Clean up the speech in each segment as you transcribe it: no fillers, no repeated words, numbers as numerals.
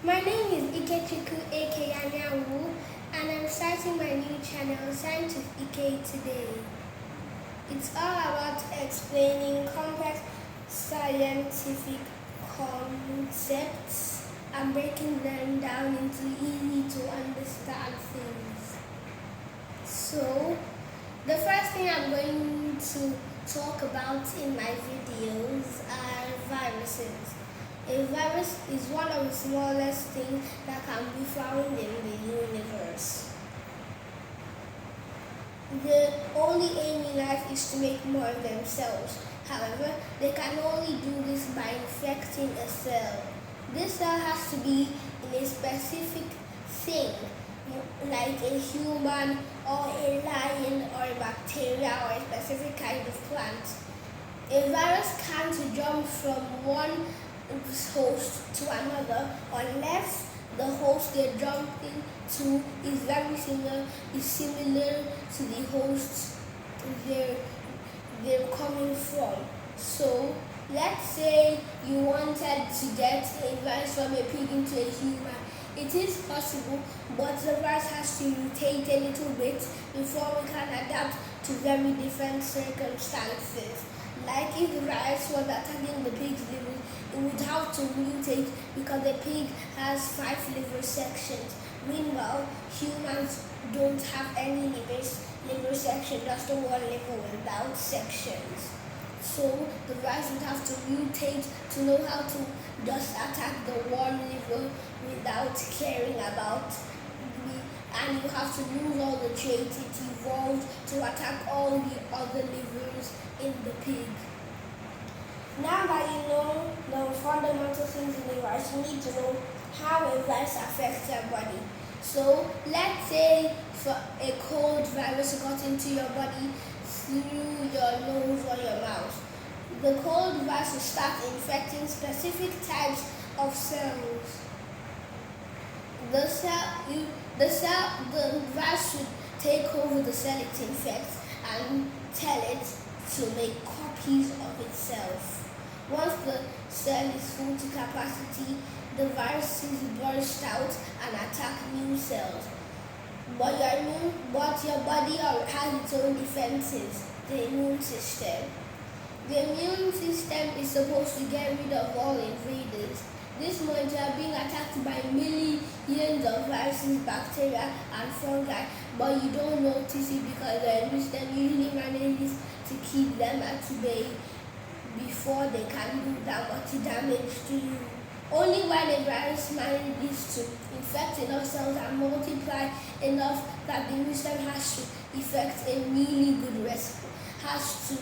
My name is Ikechukwu Eke Anyanwu, and I'm starting my new channel, Science with Ike, today. It's all about explaining complex scientific concepts and breaking them down into easy to understand things. So, the first thing I'm going to talk about in my videos are viruses. A virus is one of the smallest things that can be found in the universe. The only aim in life is to make more of themselves. However, they can only do this by infecting a cell. This cell has to be in a specific thing, like a human or a lion or a bacteria or a specific kind of plant. A virus can't jump from one host to another unless the host they're jumping to is very similar to the host they're coming from. So let's say you wanted to get a virus from a pig into a human. It is possible, but the virus has to mutate a little bit before we can adapt to very different circumstances. Like if the virus was attacking the pig's liver, it would have to mutate because the pig has 5 liver sections. Meanwhile, humans don't have any liver section, just the one liver without sections. So the virus would have to mutate to know how to just attack the one liver without caring about and you have to lose all the traits it evolved to attack all the other livers in the pig. Now that you know the fundamental things in the virus, you need to know how a virus affects your body. So let's say for a cold virus got into your body through your nose or your mouth. The cold virus will start infecting specific types of cells. The virus should take over the cell it infects and tell it to make copies of itself. Once the cell is full to capacity, the viruses burst out and attack new cells. But your body has its own defenses, the immune system. The immune system is supposed to get rid of all invaders. This means you are being attacked by millions of viruses, bacteria, and fungi, but you don't notice it because the immune system usually manages to keep them at bay before they can do that much damage to you. Only when a virus manages to infect enough cells and multiply enough that the immune system has to effect a really good response, has to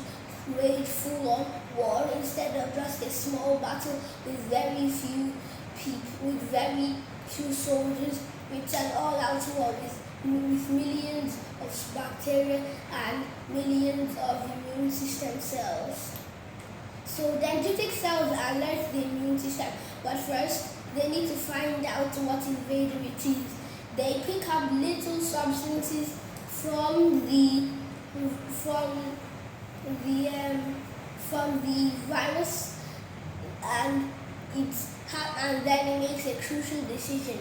wage full-on war instead of just a small battle with very few people, with very few soldiers, with an all-out war with millions of bacteria and millions of immune system cells. So dendritic cells alert the immune system, but first they need to find out what invader it is. They pick up little substances from the virus and then it makes a crucial decision.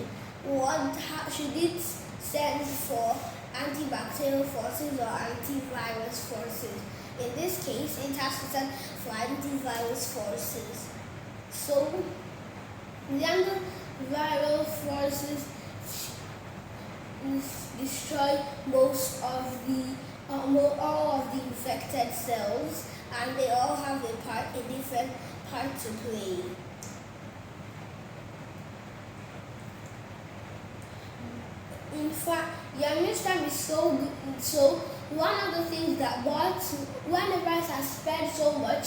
Should it send for antibacterial forces or antivirus forces? In this case, it has to send for antivirus forces. So the antiviral forces destroy most of all of the infected cells, and they all have a different part to play. In fact, your immune system is so good. So one of the things that when a virus has spread so much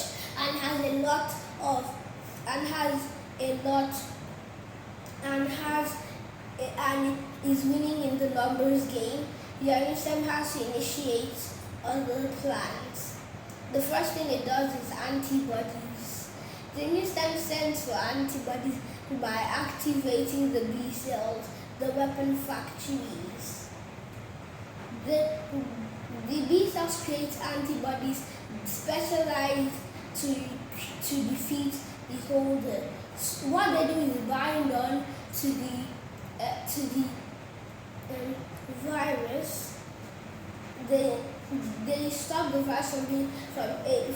and is winning in the numbers game, your immune system has to initiate other plans. The first thing it does is antibodies. The immune system sends for antibodies by activating the B cells, the weapon factories. The B cells create antibodies specialized to defeat the holder. What they do is bind on to the virus, they stop the virus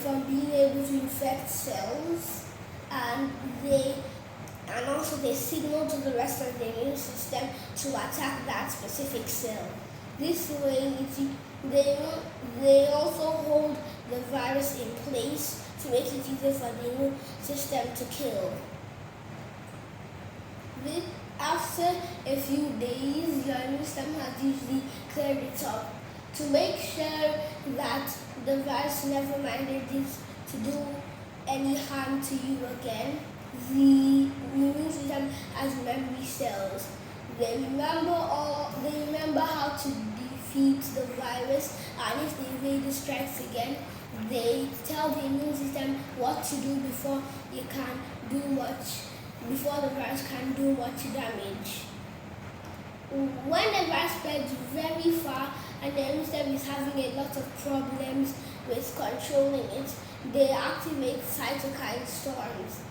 from being able to infect cells, and also they signal to the rest of the immune system to attack that specific cell. This way, they also hold the virus in place to make it easier for the immune system to kill. After a few days, your immune system has usually cleared it up. To make sure that the virus never minded it to do any harm to you again, the immune system has memory cells. They remember how to defeat the virus, and if the invader strikes again, they tell the immune system what to do before the virus can do much damage. When the virus spreads very far and the immune system is having a lot of problems with controlling it, they activate cytokine storms.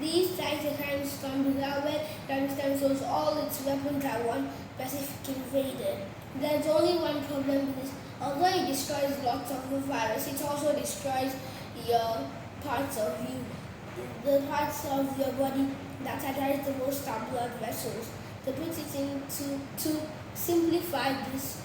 These cytokine storms are where the immune system throws all its weapons at one specific invader. There's only one problem with this. Although it destroys lots of the virus, it also destroys the parts of your body that are the most are blood vessels. To simplify this,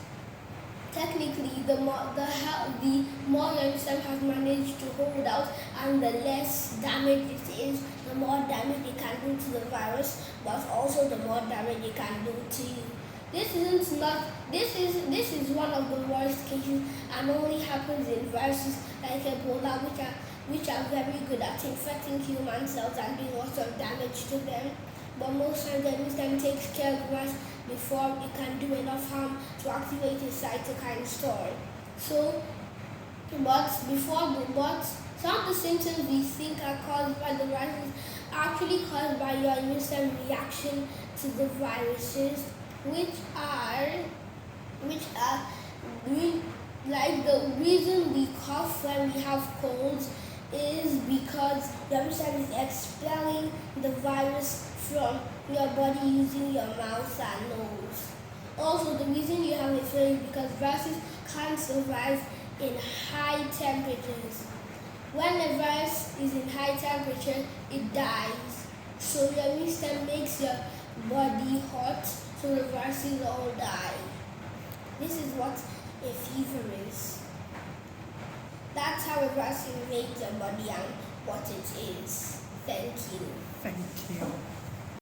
technically the more your immune system has managed to hold out, and the less damage it is, the more damage it can do to the virus, but also the more damage it can do to you. This is one of the worst cases, and only happens in viruses like Ebola, which are very good at infecting human cells and doing lots of damage to them. But most times the immune system takes care of the virus before it can do enough harm to activate a cytokine storm. But some of the symptoms we think are caused by the viruses are actually caused by your immune system reaction to the viruses, which are like the reason we cough when we have colds is because your immune system is expelling the virus from your body using your mouth and nose. Also, the reason you have a fever is because viruses can't survive in high temperatures. When the virus is in high temperature, it dies. So your immune system makes your body hot, so the viruses all die. This is what a fever is. That's how a virus invades your body and what it is. Thank you. Thank you.